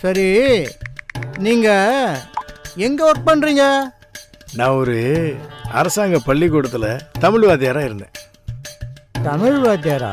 சரி, நீங்க எங்க ஒர்க் பண்றீங்க? நான் ஒரு அரசாங்க பள்ளிக்கூடத்தில் தமிழ் வாத்தியாராக இருந்தேன். தமிழ் வாத்தியாரா?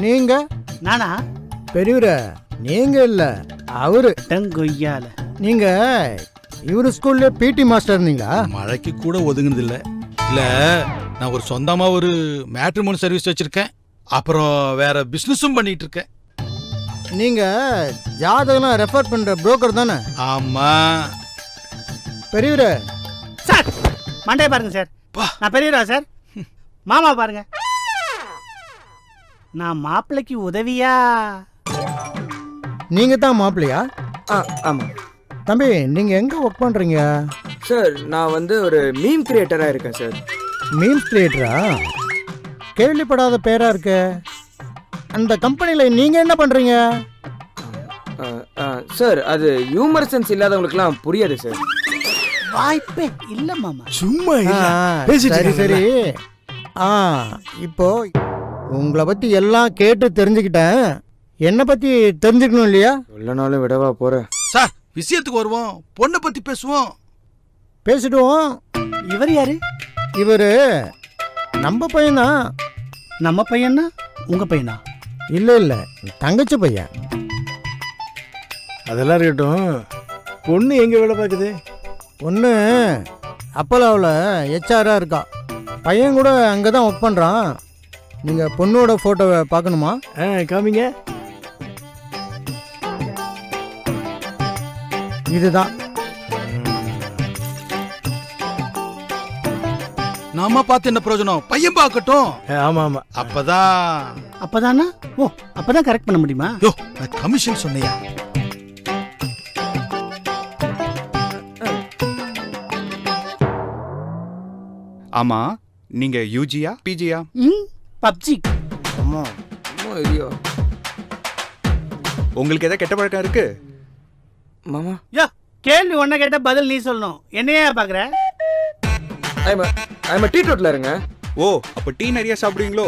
நீங்க? நானா? பெரியவரே, நீங்க இல்ல, அவரு. கொய்யால. நீங்க இவரு ஸ்கூல்ல பிடி மாஸ்டர் இருந்தீங்களா? மழைக்கு கூட ஒதுங்குனது இல்ல. நான் ஒரு சொந்தமா ஒரு மேட்ரிமோனி சர்வீஸ் வச்சிருக்கேன். அப்புறம் வேற பிசினஸும் பண்ணிட்டு இருக்கேன். நீங்க ஜாதகம் ரெஃபர் பண்ற புரோக்கர் தானே? ஆமா. பெரியவரே சார், மண்டைய பாருங்க சார். நான் பெரியவரா சார்? மாமா பாருங்க. நான் மாப்பிள்ளைக்கு உதவியா? நீங்க தான் மாப்பிள்ளையா? ஆமா தம்பி, நீங்க எங்க ஒர்க் பண்றீங்க? சார், நான் வந்து ஒரு மீம் கிரியேட்டரா இருக்கேன் சார். மீம் கிரியேட்டரா? கேள்விப்படாத பேரா இருக்கு. அந்த கம்பெனில நீங்க என்ன பண்றீங்க? சார், அது ஹியூமர் சென்ஸ் இல்லாதவங்களுக்குலாம் புரியாது சார். வாய்ப்பே இல்ல மாமா. சும்மா சரி சரி. இப்போ உங்களை பத்தி எல்லாம் கேட்டு தெரிஞ்சுக்கிட்டேன். என்ன பத்தி தெரிஞ்சுக்கணும் இல்லையா? இல்லைனாலும் விடவா போற சார், விஷயத்துக்கு வருவோம். பொண்ணை பத்தி பேசுவோம். பேசிடுவோம். இவர் யாரு? இவரு நம்ம பையன்தான். நம்ம பையனா? உங்க பையனா? இல்ல இல்ல, தங்கச்சி பையன். அதெல்லாம் இருக்கட்டும். பொண்ணு எங்க வேலை பார்க்குது? பொண்ணு அப்போலாவில் ஹெச்ஆரா இருக்கா. பையன் கூட அங்கே தான் ஒர்க் பண்ணுறான். நீங்கள் பொண்ணோட ஃபோட்டோவை பார்க்கணுமா? காமிங்க. இதுதான். நாம பார்த்து என்ன பிரயோஜனம்? பையன் பார்க்கட்டும். ஆமா ஆமா. அப்பதானா? ஓ, அப்பதான் கரெக்ட் பண்ண முடியுமா? யோ, நான் கமிஷன் சொன்னையா? ஆமா, நீங்க யூஜியா பிஜியா? பப்ஜி. அம்மா ஐயோ, உங்களுக்கு ஏதாவது கெட்ட பழக்கம் இருக்கு? மாமா, யோ, கேள்வி ஒன்ன கேட்ட பதில் நீ சொல்லணும். என்னையா பாக்குற? ஐம் டீ டோட்ல இருங்க. ஓ, அப்ப டீ நிறைய சாப்பிடுவீங்களோ?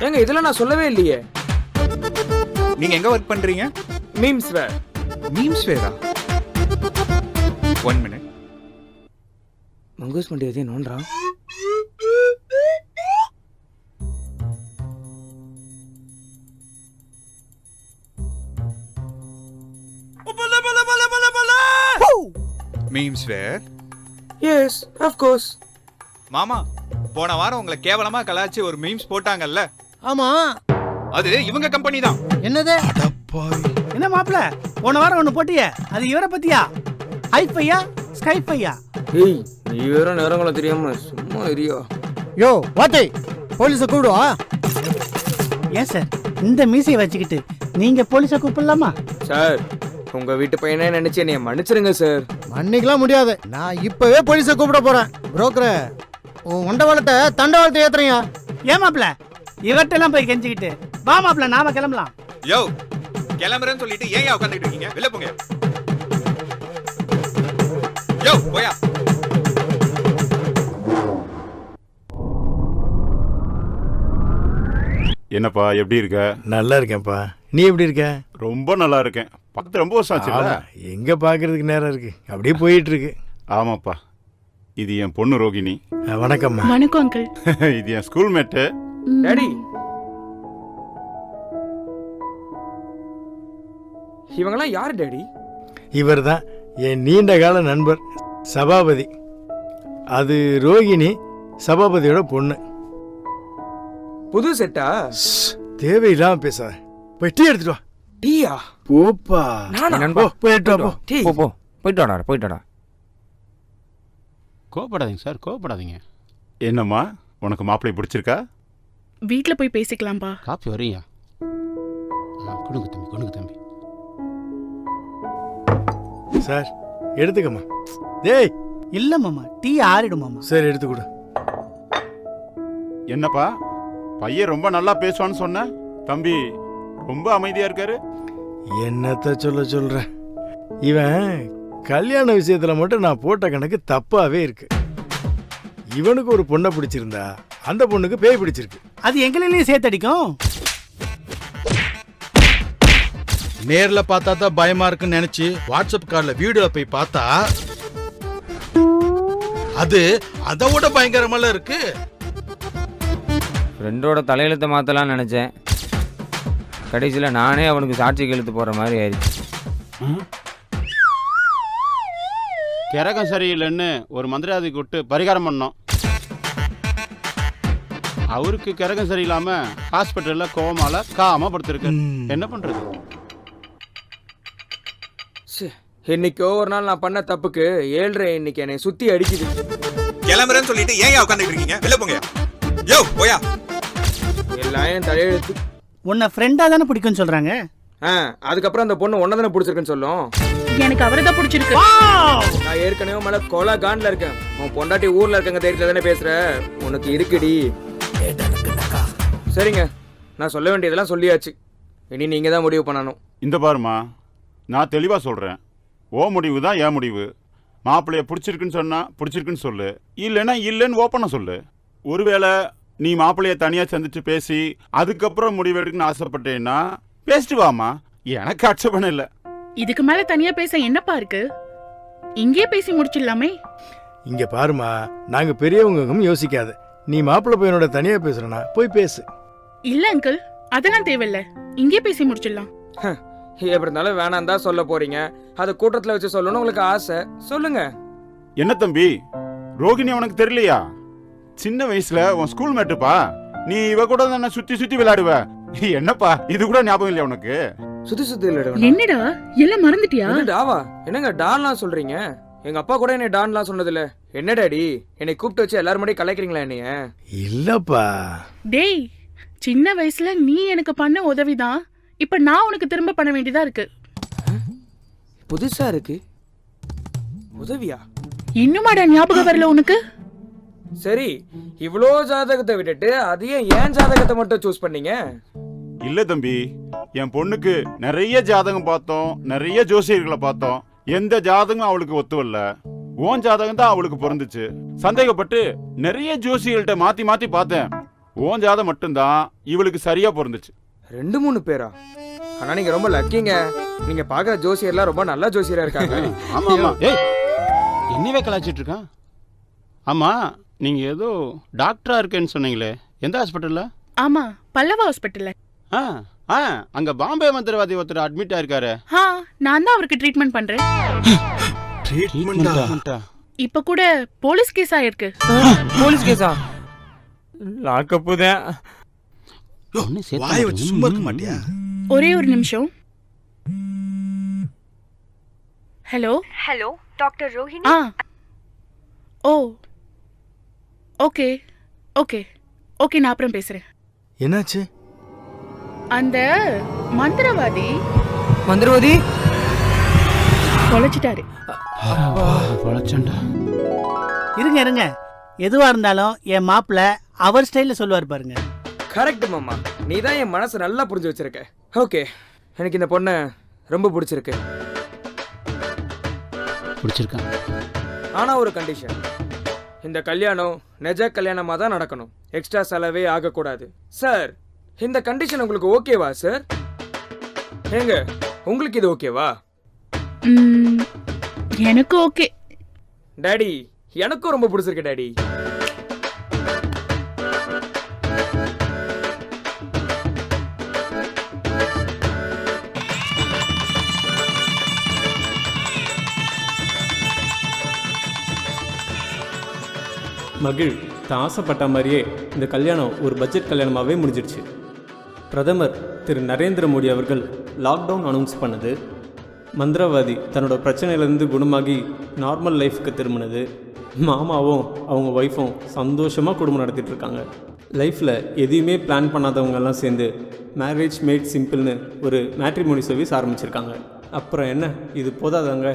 ஏங்க, இதெல்லாம் நான் சொல்லவே இல்லையே. நீங்க எங்க ஒர்க் பண்றீங்க? Memes where. மீம்ஸ் வேரா? 1 minute. மங்கூஸ் மண்டி எதே நோன்றான். Memes where? Yes, of course. மாமா, போன வாரம் உங்களை கேவலமா கலாய்ச்சி ஒரு மீம்ஸ் போட்டாங்கல்ல? ஆமா. அது இவங்க கம்பெனி தான். என்னது? என்ன மாப்பிள்ள, போன வாரம் ஒண்ணு போட்டியே, அது இவரை பத்தியா? ஹைஃபையா ஸ்கைஃபையா? ஏய், நீ வேற நேரங்கள தெரியாம சும்மா இரியா. யோ வாட்டை, போலீஸை கூப்பிடுவா. ஏன் சார் இந்த மீசையை வச்சுக்கிட்டு நீங்க போலீஸை கூப்பிடலாமா? சார், உங்க வீட்டு பையனே நினைச்சு என்னைய மன்னிச்சிருங்க சார். மன்னிக்கலாம் முடியாது. நான் இப்பவே போலீஸை கூப்பிட போறேன். புரோக்கரே, உன் உண்டவாளத்தை தண்டவாளத்தை ஏத்துறீங்க. ஏன் மாப்பிள்ள, இவர்கிட்ட எல்லாம் போய் கெஞ்சிக்கிட்டு வா மாப்பிள்ள, நாம கிளம்பலாம். யோ, கிளம்புறேன்னு சொல்லிட்டு ஏன் உட்காந்துட்டு இருக்கீங்க? வெளில போங்க. யோ, போயா. என்னப்பா, எப்படி இருக்க? நல்லா இருக்கேன்ப்பா. நீ எப்படி இருக்க? ரொம்ப நல்லா இருக்கேன். பார்த்து ரொம்ப வருஷம் ஆச்சுல்ல? எங்க பாக்குறதுக்கு நேரம் இருக்கு, அப்படியே போயிட்டு இருக்கு. ஆமாப்பா, இது என் பொண்ணு ரோகிணி. வணக்கம்மா. வணக்கம் அங்கிள். இது என் ஸ்கூல் மேட்டு. டாடி, இவங்கெல்லாம் யார் டாடி? இவர் தான் என் நீண்ட கால நண்பர் சபாபதி. அது ரோகிணி, சபாபதியோட பொண்ணு. புது செட்டா? தேவையில்லாம பேசாத. போய் டீ எடுத்துட்டு வா. டீயா? போப்பா. போயிட்டு வா. போ. போயிட்டு வாடா. கோபப்படாதீங்க சார், கோபப்படாதீங்க. என்னம்மா, உனக்கு மாப்பிள்ளை பிடிச்சிருக்கா? வீட்டில் போய் பேசிக்கலாம்பா. காப்பி வரீங்க? கொடுங்க தம்பி. சார், எடுத்துக்கம்மா. டேய், இல்ல மாமா, டீ ஆறிடும் மாமா. சரி, எடுத்து கொடு. என்னப்பா, பையன் ரொம்ப நல்லா பேசுவான்னு சொன்ன, தம்பி ரொம்ப அமைதியா இருக்காரு. என்னத்த சொல்ற இவன் கல்யாண விஷயத்துல மட்டும் நான் போட்ட கணக்கு தப்பாவே இருக்கு. இவனுக்கு ஒரு பொண்ணை பிடிச்சிருந்தா அந்த பொண்ணுக்கு பேய் பிடிச்சிருக்கு. அது எங்களிலேயே சேர்த்தடிக்கும். நேர்ல பார்த்தா தான் பயமா இருக்குன்னு நினைச்சு வாட்ஸ்அப் கால்ல வீடியோல போய் பார்த்தா அது அதை விட பயங்கரமெல்லாம் இருக்கு. ஃப்ரெண்டோட தலையெழுத்தை மாற்றலாம்னு நினச்சேன். கடைசியில் நானே அவனுக்கு சாட்சி கெழுத்து போகிற மாதிரி ஆயிடுச்சு. கிரகம் சரியில்லைன்னு ஒரு மந்திரவாதி கூப்பிட்டு பரிகாரம் பண்ணோம். அவருக்கு கிரகம் சரியில்லாம ஹாஸ்பிட்டல்ல கோமால காம படுத்திருக்கு. என்ன பண்றது? என்னைக்கோ ஒரு நாள் நான் பண்ண தப்புக்கு 7:30 இன்னைக்கு என்னை சுத்தி அடிக்குது. கிளம்புறேன்னு சொல்லிட்டு ஏன் உட்காந்துட்டு இருக்கீங்க? வெளில போங்க. யோ போயா. எல்லாம் என் தலையெழுத்து. உன்னை ஃப்ரெண்டா தானே பிடிக்கும்னு சொல்றாங்க. அதுக்கப்புறம் அந்த பொண்ணு ஒன்ன தானே பிடிச்சிருக்குன்னு சொல்லும். எனக்கு அவரை தான் பிடிச்சிருக்கு. நான் ஏற்கனவே மேல கொலை கான்ல இருக்கேன். உன் பொண்டாட்டி ஊர்ல இருக்கங்க தைரியத்துல தானே பேசுற. உனக்கு இருக்குடி. சரிங்க, நான் சொல்ல வேண்டியதெல்லாம் சொல்லியாச்சு. இனி நீங்க தான் முடிவு பண்ணணும். இந்த பாருமா, நான் தெளிவாக சொல்கிறேன். ஓ முடிவு தான் என் முடிவு. மாப்பிள்ளைய பிடிச்சிருக்குன்னு சொன்னால் பிடிச்சிருக்குன்னு சொல்லு, இல்லைன்னா இல்லைன்னு ஓப்பனாக சொல்லு. ஒருவேளை நீ மாப்பிள்ளைய தனியாக சந்திச்சு பேசி அதுக்கப்புறம் முடிவு எடுக்குன்னு ஆசைப்பட்டேன்னா பேசிட்டு வாமா, எனக்கு ஆட்சேபணம் இல்லை. இதுக்கு மேல தனியா பேச என்னப்பா இருக்கு? இங்கே பேசி முடிச்சிடலாமே. இங்க பாருமா, நாங்க பெரியவங்க யோசிக்காத. நீ மாப்பிள்ளை பையனோட தனியா பேசுறனா போய் பேசு. இல்ல அங்கிள், அதெல்லாம் தேவையில்ல. இங்கே பேசி முடிச்சிடலாம். எப்படி இருந்தாலும் வேணாம் தான் சொல்ல போறீங்க. அதை கூட்டத்தில் வச்சு சொல்லணும் உங்களுக்கு ஆசை. சொல்லுங்க. என்ன தம்பி, ரோகிணி உனக்கு தெரியலையா? சின்ன வயசுல உன் ஸ்கூல் மேட்டுப்பா. நீ இவ கூட தானே சுத்தி சுத்தி விளையாடுவ. என்னப்பா இது கூட ஞாபகம் இல்லையா உனக்கு? சுத்தி சுத்தி என்னடா எல்லாம் மறந்துட்டியா? டாவா என்னங்க டான்லாம் சொல்றீங்க? எங்க அப்பா கூட என்னை டான்லாம் சொன்னதில்ல. என்ன டாடி, என்னை கூப்பிட்டு வச்சு எல்லாரும் முன்னாடி கலாய்க்கிறீங்களா என்னைய? இல்லப்பா. டேய், சின்ன வயசுல நீ எனக்கு பண்ண உதவிதான் இப்ப நான் உனக்கு திரும்ப பண்ண வேண்டியதா இருக்கு. புதுசா இருக்கு. உதவியா? இன்னுமாடா ஞாபகம் வரல உனக்கு? சரி, இவ்வளோ ஜாதகத்தை விட்டுட்டு அதையே ஏன் ஜாதகத்தை மட்டும் சூஸ் பண்ணீங்க? இல்ல தம்பி, என் பொண்ணுக்கு நிறைய ஜாதகம் பார்த்தோம், நிறைய ஜோசியர்களை பார்த்தோம். எந்த ஜாதகம் அவளுக்கு ஒத்து வரல. உன் ஜாதகம் தான் அவளுக்கு பொருந்துச்சு. சந்தேகப்பட்டு நிறைய ஜோசியர்கள்ட்ட மாத்தி மாத்தி பார்த்தேன். உன் ஜாதகம் மட்டும்தான் இவளுக்கு சரியா பொருந்துச்சு. 2-3 பேரா? ஆனா நீங்க ரொம்ப லக்கிங்க. நீங்க பாக்குற ஜோசியர்லாம் ரொம்ப நல்ல ஜோசியரா இருக்காங்க. ஆமா ஆமா. ஏய், என்னவே கலாச்சிட்டு இருக்கான்? ஆமா, நீங்க ஏதோ டாக்டரா இருக்கேன்னு சொன்னீங்களே, எந்த ஹாஸ்பிட்டல்ல? ஆமா, பல்லவா ஹாஸ்பிட்டல்ல. அங்க பாம்பே மந்திரவாதி ஒருத்தர் அட்மிட் ஆயிருக்காரு. நான் தான் அவருக்கு ட்ரீட்மெண்ட் பண்றேன். ட்ரீட்மெண்டா? இப்ப கூட போலீஸ் கேஸ் ஆயிருக்கு. போலீஸ் கேஸா? லாக்கப்பு தான். வாயை வச்சு சும்மா இருக்க மாட்டியா? ஒரே ஒரு நிமிஷம். Hello hello, doctor Rohini. Oh okay okay okay, நான் அப்புறம் பேசுறேன். என்னாச்சு? அந்த மந்திரவாதி தொலைச்சிட்டாரு. இருங்க இருங்க, எதுவா இருந்தாலும் என் மாப்பிள்ள அவர் ஸ்டைல்ல சொல்லுவார் பாருங்க. கரெக்ட் மாமா, நீ தான் என் மனசை நல்லா புரிஞ்சு வச்சிருக்க. ஓகே, எனக்கு இந்த பொண்ணை ரொம்ப பிடிச்சிருக்கு. ஆனா ஒரு கண்டிஷன், இந்த கல்யாணம் நிஜ கல்யாணமா தான் நடக்கணும். எக்ஸ்ட்ரா செலவே ஆகக்கூடாது. சார், இந்த கண்டிஷன் உங்களுக்கு ஓகேவா சார்? ஏங்க, உங்களுக்கு இது ஓகேவா? எனக்கு ஓகே டாடி. எனக்கும் ரொம்ப பிடிச்சிருக்கு டாடி. மகிழ், தான் ஆசைப்பட்ட மாதிரியே இந்த கல்யாணம் ஒரு பட்ஜெட் கல்யாணமாகவே முடிஞ்சிடுச்சு. பிரதமர் திரு நரேந்திர மோடி அவர்கள் லாக்டவுன் அனௌன்ஸ் பண்ணது, மந்திரவாதி தன்னோட பிரச்சனையிலேருந்து குணமாகி நார்மல் லைஃப்க்கு திரும்பினது, மாமாவும் அவங்க ஒய்ஃபும் சந்தோஷமாக குடும்பம் நடத்திட்டுருக்காங்க. லைஃப்பில் எதையுமே பிளான் பண்ணாதவங்கெல்லாம் சேர்ந்து மேரேஜ் மேட் சிம்பிள்னு ஒரு மேட்ரிமோனி சர்வீஸ் ஆரம்பிச்சிருக்காங்க. அப்புறம் என்ன, இது போதாதாங்க?